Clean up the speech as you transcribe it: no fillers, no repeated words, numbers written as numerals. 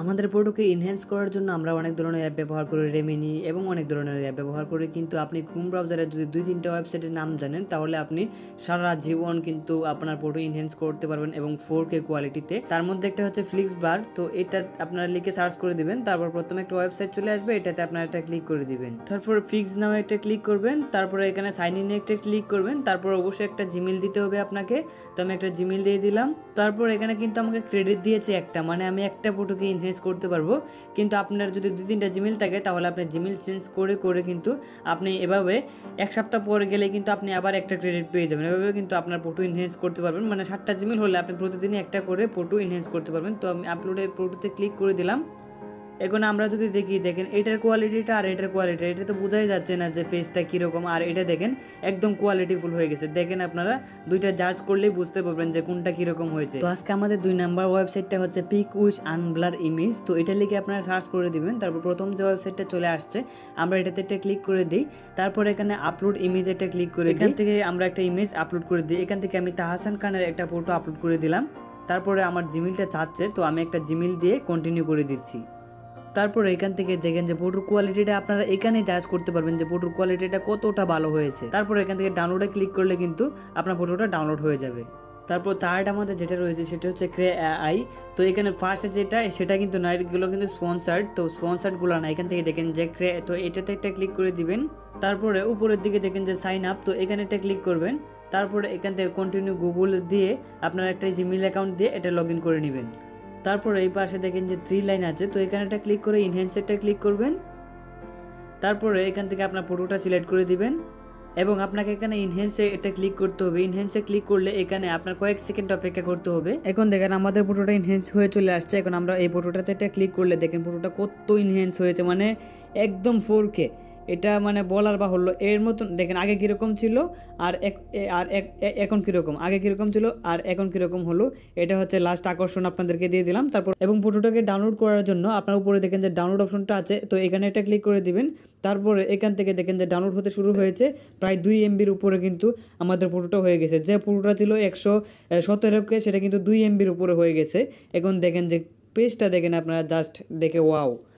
আমাদের ফটোকে এনহ্যান্স করার জন্য আমরা অনেক ধরনের অ্যাপ ব্যবহার করি, রেমিনি এবং অনেক ধরনের অ্যাপ ব্যবহার করি, কিন্তু আপনি ক্রোম ব্রাউজারে যদি 2-3টা ওয়েবসাইটের নাম জানেন তাহলে আপনি সারা জীবন কিন্তু আপনার ফটো এনহ্যান্স করতে পারবেন এবং 4K কোয়ালিটিতে। তার মধ্যে একটা হচ্ছে ফ্লিক্সবার, তো এটা আপনারা লিখে সার্চ করে দিবেন, তারপর প্রথমে একটা ওয়েবসাইট চলে আসবে, এটাতে আপনারা একটা ক্লিক করে দিবেন, তারপর ফিক্স নামে একটা ক্লিক করবেন, তারপরে এখানে সাইন ইন একটা ক্লিক করবেন, তারপর অবশ্যই একটা জিমেল দিতে হবে আপনাকে। তো আমি একটা জিমেল দিয়ে দিলাম। তারপর এখানে কিন্তু আমাকে ক্রেডিট দিয়েছে একটা, মানে আমি একটা ফটোকে এনহ্যান্স করতে পারবো, কিন্তু আপনার যদি 2-3টা জিমেল থাকে তাহলে আপনি জিমেল চেঞ্জ করে করে কিন্তু আপনি এভাবে 1 সপ্তাহ পরে গেলে কিন্তু আপনি আবার একটা ক্রেডিট পেয়ে যাবেন। এভাবে কিন্তু আপনার ফটো এনহ্যান্স করতে পারবেন, মানে 7টা জিমেল হলে আপনি প্রতিদিনই একটা করে ফটো এনহ্যান্স করতে পারবেন। তো আমি আপলোডে ফটোতে ক্লিক করে দিলাম। এখন আমরা যদি দেখি, দেখেন এটার কোয়ালিটিটা আর এটার কোয়ালিটি, এটা তো বোঝাই যাচ্ছে না যে ফেসটা কীরকম, আর এটা দেখেন একদম কোয়ালিটিফুল হয়ে গেছে। দেখেন আপনারা দুইটা জাজ করলেই বুঝতে পারবেন যে কোনটা কীরকম হয়েছে। তো আজকে আমাদের 2 নাম্বার ওয়েবসাইটটা হচ্ছে পিক উইথ আনব্লার ইমেজ। তো এটা লিখে আপনারা সার্চ করে দিবেন, তারপর প্রথম যে ওয়েবসাইটটা চলে আসছে আমরা এটাতে একটা ক্লিক করে দিই, তারপর এখানে আপলোড ইমেজ একটা ক্লিক করে এখান থেকে আমরা একটা ইমেজ আপলোড করে দিই। এখান থেকে আমি তাহসান খানের একটা ফটো আপলোড করে দিলাম। তারপরে আমার জিমেলটা চাচ্ছে, তো আমি একটা জিমেল দিয়ে কন্টিনিউ করে দিচ্ছি। তারপর এখান থেকে দেখেন যে ফটোর কোয়ালিটিটা আপনারা এখানে জাজ করতে পারবেন যে ফটোর কোয়ালিটিটা কতটা ভালো হয়েছে। তারপর এখান থেকে ডাউনলোডে ক্লিক করলে কিন্তু আপনার ফটোটা ডাউনলোড হয়ে যাবে। তারপর থার্ড আমাদের যেটা রয়েছে সেটা হচ্ছে ক্রে.আই। তো এখানে ফার্স্টে যেটা সেটা কিন্তু না, এগুলো কিন্তু স্পন্সার্ড, তো স্পন্সার্ডগুলো না। এখান থেকে দেখেন যে তো এটাতে একটা ক্লিক করে দিবেন, তারপরে উপরের দিকে দেখেন যে সাইন আপ, তো এখানে একটা ক্লিক করবেন, তারপরে এখান থেকে কন্টিনিউ গুগল দিয়ে আপনার একটা জিমেল অ্যাকাউন্ট দিয়ে এটা লগ ইন করে নেবেন। তারপর এই পাশে দেখেন যে 3 লাইন আছে, তো এখানে একটা ক্লিক করে ইনহ্যান্সেরটা ক্লিক করবেন, তারপরে এখান থেকে আপনার ফটোটা সিলেক্ট করে দিবেন এবং আপনাকে এখানে ইনহ্যান্সে এটা ক্লিক করতে হবে। ইনহ্যান্সে ক্লিক করলে এখানে আপনার কয়েক সেকেন্ড অপেক্ষা করতে হবে। এখন দেখেন আমাদের ফটোটা ইনহ্যান্স হয়ে চলে আসছে। এখন আমরা এই ফটোটাতে একটা ক্লিক করলে দেখেন ফটোটা কত ইনহ্যান্স হয়েছে, মানে একদম 4K। এটা মানে বলার বাহুল্য। এর মতন দেখেন আগে কীরকম ছিল আর এখন কীরকম, আগে কীরকম ছিল আর এখন কীরকম হলো। এটা হচ্ছে লাস্ট আকর্ষণ আপনাদেরকে দিয়ে দিলাম। তারপর এবং ফটোটাকে ডাউনলোড করার জন্য আপনার উপরে দেখেন যে ডাউনলোড অপশনটা আছে, তো এখানে একটা ক্লিক করে দিবেন। তারপরে এখান থেকে দেখেন যে ডাউনলোড হতে শুরু হয়েছে, প্রায় 2 MBর উপরে কিন্তু আমাদের ফটোটা হয়ে গেছে। যে ফটোটা ছিল 117K সেটা কিন্তু 2 MBর উপরে হয়ে গেছে। এখন দেখেন যে পেজটা দেখেন আপনারা, জাস্ট দেখে ওয়াও।